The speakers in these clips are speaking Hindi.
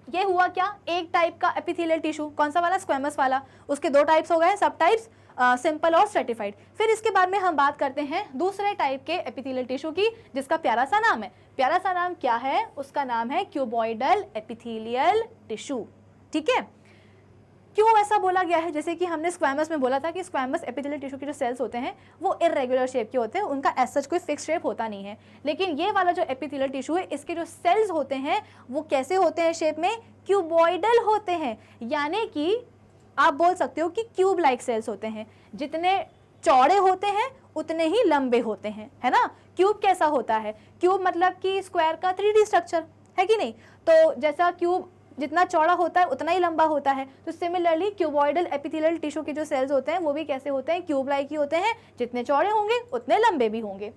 ये हुआ क्या, एक टाइप का एपिथेलियल टिश्यू, कौन सा वाला, स्क्वेमस वाला। उसके दो टाइप्स हो गए, सब टाइप्स, सिंपल और स्ट्रेटिफाइड। फिर इसके बाद में हम बात करते हैं दूसरे टाइप के एपिथेलियल टिश्यू की, जिसका प्यारा सा नाम है। प्यारा सा नाम क्या है, उसका नाम है क्यूबॉइडल एपिथेलियल टिश्यू। ठीक है, क्यों ऐसा बोला गया है, जैसे कि हमने स्क्वैमस में बोला था कि स्क्वैमस एपिथेलियल टिश्यू के जो सेल्स होते हैं वो इरेगुलर शेप के होते हैं, उनका एज सच कोई फिक्स शेप होता नहीं है। लेकिन ये वाला जो एपिथेलियल टिश्यू है, इसके जो सेल्स होते हैं वो कैसे होते हैं शेप में, क्यूबॉइडल होते हैं। यानी कि आप बोल सकते हो कि क्यूब लाइक सेल्स होते हैं, जितने चौड़े होते हैं उतने ही लंबे होते हैं, है ना। क्यूब कैसा होता है, क्यूब मतलब कि स्क्वायर का 3D स्ट्रक्चर है कि नहीं। तो जैसा क्यूब जितना चौड़ा होता है उतना ही लंबा होता है, तो सिमिलरली क्यूबॉइडल एपिथेलियल टिश्यू के जो सेल्स होते हैं वो भी कैसे होते हैं, क्यूब लाइक ही होते हैं, जितने चौड़े होंगे उतने लंबे भी होंगे।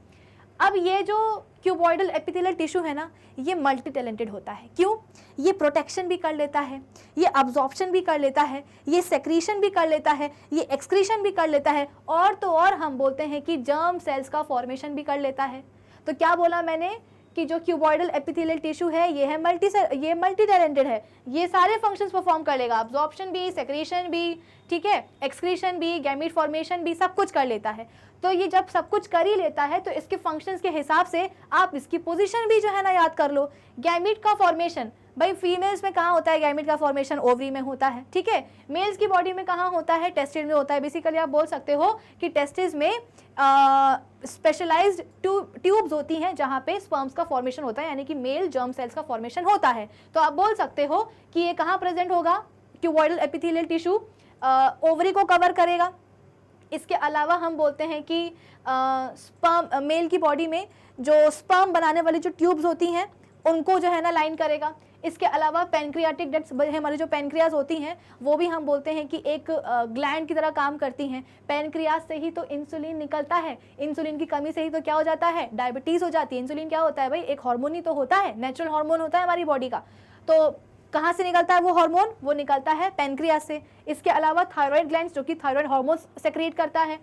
अब ये जो क्यूबॉइडल एपिथेलियल टिश्यू है ना, ये मल्टी टैलेंटेड होता है। क्यों, ये प्रोटेक्शन भी कर लेता है, ये अब्जॉर्प्शन भी कर लेता है, ये सेक्रीशन भी कर लेता है, ये एक्सक्रीशन भी कर लेता है, और तो और हम बोलते हैं कि जर्म सेल्स का फॉर्मेशन भी कर लेता है। तो क्या बोला मैंने कि जो क्यूबॉइडल एपिथेलियल टिश्यू है ये मल्टी टैलेंटेड है, ये सारे फंक्शंस परफॉर्म कर लेगा, अब्जॉर्प्शन भी, सेक्रीशन भी, ठीक है, एक्सक्रीशन भी, गैमीट फॉर्मेशन भी, सब कुछ कर लेता है। तो ये जब सब कुछ कर ही लेता है तो इसके फंक्शंस के हिसाब से आप इसकी पोजीशन भी जो है ना याद कर लो। गैमीट का फॉर्मेशन, भाई फीमेल्स में कहाँ होता है गैमीट का फॉर्मेशन, ओवरी में होता है, ठीक है। मेल्स की बॉडी में कहाँ होता है, टेस्टिस में होता है। बेसिकली आप बोल सकते हो कि टेस्टिस में स्पेशलाइज्ड ट्यूब्स होती हैं जहाँ पे स्पर्म्स का फॉर्मेशन होता है, यानी कि मेल जर्म सेल्स का फॉर्मेशन होता है। तो आप बोल सकते हो कि ये कहाँ प्रेजेंट होगा, क्यूबॉइडल एपिथेलियल टिश्यू ओवरी को कवर करेगा। इसके अलावा हम बोलते हैं कि स्पर्म, मेल की बॉडी में जो स्पर्म बनाने वाली जो ट्यूब्स होती हैं उनको जो है ना लाइन करेगा। इसके अलावा पैनक्रियाटिक डक्ट्स, हमारी जो पैनक्रियाज होती हैं वो भी हम बोलते हैं कि एक ग्लैंड की तरह काम करती हैं। पैनक्रियाज से ही तो इंसुलिन निकलता है, इंसुलिन की कमी से ही तो क्या हो जाता है, डायबिटीज़ हो जाती है। इंसुलिन क्या होता है भाई, एक हार्मोन ही तो होता है, नेचुरल हार्मोन होता है हमारी बॉडी का। तो कहाँ से निकलता है वो हार्मोन, वो निकलता है पैनक्रियाज से। इसके अलावा थायराइड ग्लैंड्स जो कि थायराइड हार्मोन सेक्रेट करता है।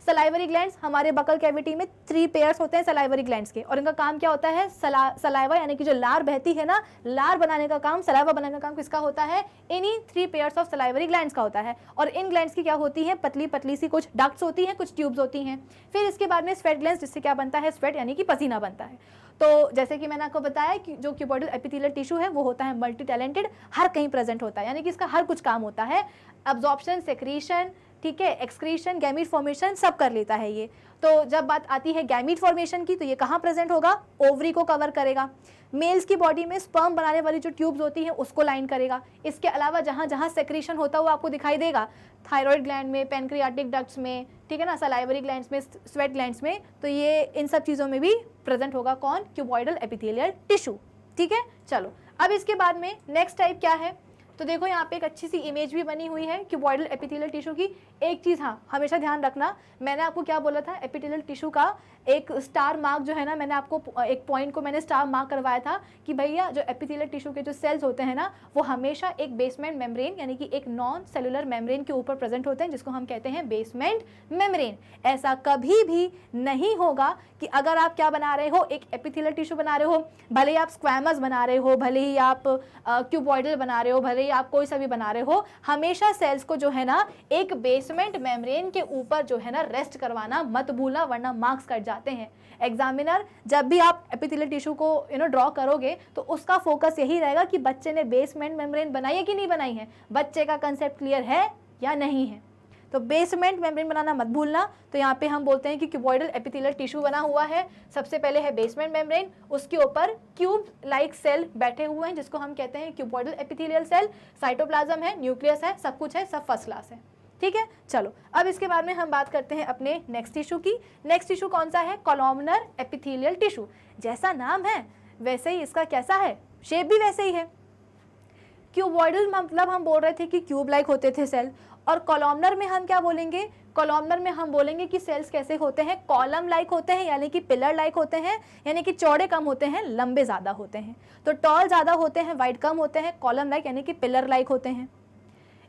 सलाइवरी ग्लैंड्स, हमारे बकल कैविटी में 3 पेयर्स होते हैं सलाइवरी ग्लैंड्स के, और इनका काम क्या होता है, सलाइवा यानी कि जो लार बहती है ना, लार बनाने का काम, सलाइवा बनाने का काम किसका होता है, इन्हीं 3 पेयर्स ऑफ सलाइवरी ग्लैंड्स का होता है। और इन ग्लैंड्स की क्या होती है, पतली पतली सी कुछ डक्ट्स होती हैं, कुछ ट्यूब्स होती हैं। फिर इसके बाद में स्वेट ग्लैंड्स, जिससे क्या बनता है, स्वेट यानी कि पसीना बनता है। तो जैसे कि मैंने आपको बताया कि जो क्यूबॉइडल एपिथेलियल टिश्यू है वो होता है मल्टी टैलेंटेड, हर कहीं प्रेजेंट होता है, यानी कि इसका हर कुछ काम होता है, अब्जॉर्प्शन, सेक्रीशन, ठीक है, एक्सक्रीशन, गैमीट फॉर्मेशन सब कर लेता है ये। तो जब बात आती है गैमीट फॉर्मेशन की, तो ये कहाँ प्रेजेंट होगा, ओवरी को कवर करेगा। मेल्स की बॉडी में स्पर्म बनाने वाली जो ट्यूब्स होती हैं उसको लाइन करेगा। इसके अलावा जहाँ जहाँ सेक्रीशन होता हुआ आपको दिखाई देगा, थायराइड ग्लैंड में, पैनक्रियाटिक डक्ट्स में, ठीक है ना, सलाइवरी ग्लैंड्स में, स्वेट ग्लैंड्स में, तो ये इन सब चीज़ों में भी प्रेजेंट होगा कौन, क्यूबॉइडल एपिथेलियल टिश्यू। ठीक है, चलो अब इसके बाद में नेक्स्ट टाइप क्या है, तो देखो यहाँ पे एक अच्छी सी इमेज भी बनी हुई है क्यूबॉइडल एपिथेलियल टिश्यू की। एक चीज़ हाँ हमेशा ध्यान रखना, मैंने आपको क्या बोला था, एपिथेलियल टिश्यू का एक स्टार मार्क जो है ना, मैंने आपको एक पॉइंट को मैंने स्टार मार्क करवाया था कि भैया जो एपिथेलियल टिश्यू के जो सेल्स होते हैं ना, वो हमेशा एक बेसमेंट मेम्ब्रेन यानी कि एक नॉन सेलुलर मेम्ब्रेन के ऊपर प्रेजेंट होते हैं, जिसको हम कहते हैं बेसमेंट मेम्ब्रेन। ऐसा कभी भी नहीं होगा कि अगर आप क्या बना रहे हो, एक एपिथेलियल टिश्यू बना रहे हो, भले ही आप स्क्वैमस बना रहे हो, भले ही आप क्यूबॉइडल बना रहे हो, भले ही आप कोई सा भी बना रहे हो, हमेशा सेल्स को जो है ना एक बेसमेंट मेम्ब्रेन के ऊपर जो है ना रेस्ट करवाना मत भूलना, वरना मार्क्स कट जाते हैं। एग्जामिनर जब भी आप एपिथेलियल टिश्यू को ड्रॉ करोगे तो उसका फोकस यही रहेगा कि बच्चे ने बेसमेंट मेम्ब्रेन बनाई है कि नहीं बनाई है, बच्चे का कंसेप्ट क्लियर है या नहीं है। तो बेसमेंट मेम्ब्रेन बनाना मत भूलना। तो यहाँ पे हम बोलते हैं कि क्यूबॉइडल एपिथेलियल टिश्यू बना हुआ है, सबसे पहले है बेसमेंट मेम्ब्रेन, उसके ऊपर क्यूब लाइक सेल बैठे हुए हैं जिसको हम कहते हैं क्यूबॉइडल एपिथेलियल सेल, साइटोप्लाज्म है, न्यूक्लियस है, सब कुछ है, सब फर्स्ट क्लास है। ठीक है, चलो अब इसके बाद में हम बात करते हैं अपने नेक्स्ट टिश्यू की। नेक्स्ट टिश्यू कौन सा है, कॉलमनर एपिथेलियल टिश्यू। जैसा नाम है वैसे ही इसका कैसा है, शेप भी वैसे ही है। क्यूबॉइडल मतलब हम बोल रहे थे कि क्यूब लाइक होते थे सेल, और कॉलमनर में हम क्या बोलेंगे, कॉलमनर में हम बोलेंगे कि सेल्स कैसे होते हैं, कॉलम लाइक होते हैं, यानी कि पिलर लाइक होते हैं, यानी कि चौड़े कम होते हैं, लंबे ज़्यादा होते हैं। तो टॉल ज़्यादा होते हैं, वाइड कम होते हैं, कॉलम लाइक यानी कि पिलर लाइक होते हैं।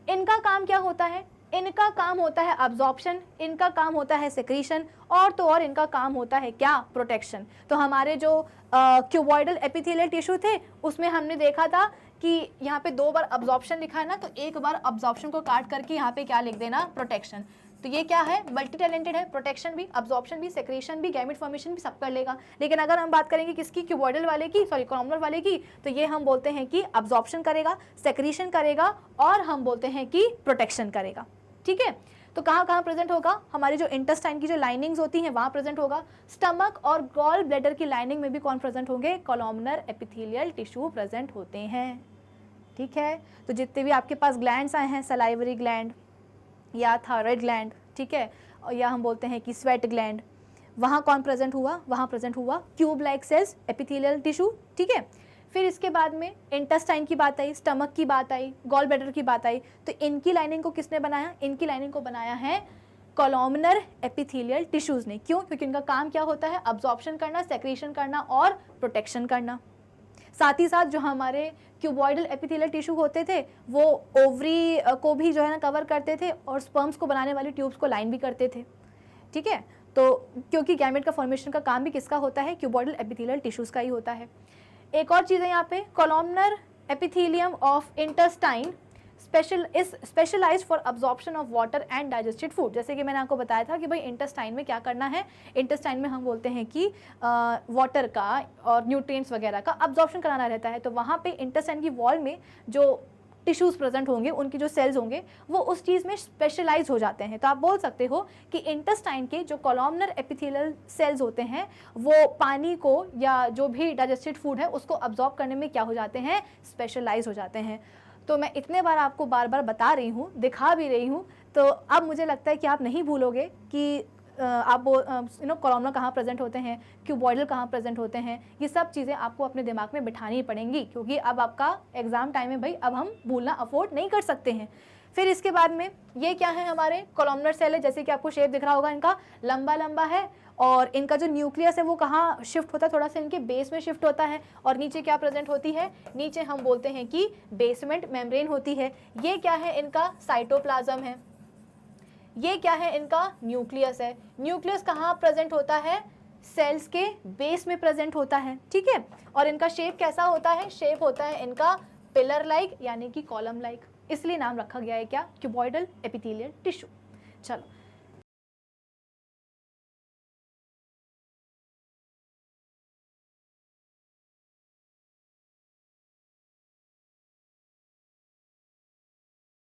इनका काम क्या होता है, इनका काम होता है अब्जॉर्प्शन, इनका काम होता है सेक्रीशन, और तो और इनका काम होता है क्या, प्रोटेक्शन। तो हमारे जो क्यूबॉइडल एपिथेलियल टिश्यू थे उसमें हमने देखा था कि यहाँ पे 2 बार अब्जॉर्प्शन लिखा है ना, तो एक बार अब्जॉर्प्शन को काट करके यहाँ पे क्या लिख देना, प्रोटेक्शन। तो ये क्या है, मल्टी टैलेंटेड है, प्रोटेक्शन भी, अब्जॉर्प्शन भी, सेक्रेशन भी, गैमेट फॉर्मेशन भी सब कर लेगा। लेकिन अगर हम बात करेंगे किसकी, क्यूबॉइडल वाले की, सॉरी कॉलमनर वाले की, तो ये हम बोलते हैं कि अब्जॉर्प्शन करेगा, सेक्रेशन करेगा और हम बोलते हैं कि प्रोटेक्शन करेगा। ठीक है, तो कहाँ कहाँ प्रेजेंट होगा, हमारी जो इंटेस्टाइन की जो लाइनिंग्स होती हैं वहाँ प्रेजेंट होगा। स्टमक और गॉल ब्लैडर की लाइनिंग में भी कौन प्रेजेंट होंगे, कॉलमनर एपिथेलियल टिश्यू प्रेजेंट होते हैं। ठीक है, तो जितने भी आपके पास ग्लैंड्स आए हैं, सलाइवरी ग्लैंड या थायराइड ग्लैंड, ठीक है, और या हम बोलते हैं कि स्वेट ग्लैंड, वहाँ कौन प्रेजेंट हुआ, वहाँ प्रेजेंट हुआ cube like cells epithelial tissue. ठीक है, फिर इसके बाद में इंटेस्टाइन की बात आई, स्टमक की बात आई, गॉल ब्लैडर की बात आई, तो इनकी लाइनिंग को किसने बनाया, इनकी लाइनिंग को बनाया है कॉलमनर एपिथेलियल टिश्यूज़ ने। क्यों, क्योंकि इनका काम क्या होता है, अब्जॉर्प्शन करना, सेक्रेशन करना और प्रोटेक्शन करना। साथ ही साथ जो हमारे क्यूबॉइडल एपिथेलियल टिश्यू होते थे वो ओवरी को भी जो है ना कवर करते थे और स्पर्म्स को बनाने वाली ट्यूब्स को लाइन भी करते थे। ठीक है, तो क्योंकि गैमेट का फॉर्मेशन का काम भी किसका होता है, क्यूबॉइडल एपिथेलियल टिश्यूज़ का ही होता है। एक और चीज़ है यहाँ पे, columnar epithelium of intestine specialised for absorption of water and digested food. जैसे कि मैंने आपको बताया था कि भाई इंटेस्टाइन में क्या करना है, इंटेस्टाइन में हम बोलते हैं कि वाटर का और न्यूट्रिएंट्स वगैरह का अब्जॉर्प्शन कराना रहता है। तो वहाँ पे इंटेस्टाइन की वॉल में जो टिश्यूज़ प्रेजेंट होंगे, उनकी जो सेल्स होंगे वो उस चीज़ में स्पेशलाइज हो जाते हैं। तो आप बोल सकते हो कि इंटेस्टाइन के जो कॉलमनर एपिथेलियल सेल्स होते हैं वो पानी को या जो भी डाइजेस्टेड फूड है उसको अब्जॉर्ब करने में क्या हो जाते हैं, स्पेशलाइज हो जाते हैं। तो मैं इतने बार आपको बार बार बता रही हूँ, दिखा भी रही हूँ, तो अब मुझे लगता है कि आप नहीं भूलोगे कि आप कॉलमनर कहाँ प्रेजेंट होते हैं, क्यूबॉइडल कहाँ प्रेजेंट होते हैं। ये सब चीज़ें आपको अपने दिमाग में बिठानी पड़ेंगी क्योंकि अब आपका एग्जाम टाइम है भाई, अब हम भूलना अफोर्ड नहीं कर सकते हैं। फिर इसके बाद में ये क्या है, हमारे कॉलमनर सेल है, जैसे कि आपको शेप दिख रहा होगा, इनका लंबा लंबा है और इनका जो न्यूक्लियस है वो कहाँ शिफ्ट होता है, थोड़ा सा इनके बेस में शिफ्ट होता है। और नीचे क्या प्रेजेंट होती है, नीचे हम बोलते हैं कि बेसमेंट मेम्ब्रेन होती है। ये क्या है, इनका साइटोप्लाज्म है। ये क्या है, इनका न्यूक्लियस है। न्यूक्लियस कहाँ प्रेजेंट होता है, सेल्स के बेस में प्रेजेंट होता है। ठीक है, और इनका शेप कैसा होता है, शेप होता है इनका पिलर लाइक यानी कि कॉलम लाइक, इसलिए नाम रखा गया है क्या, क्यूबॉइडल एपिथेलियल टिश्यू। चलो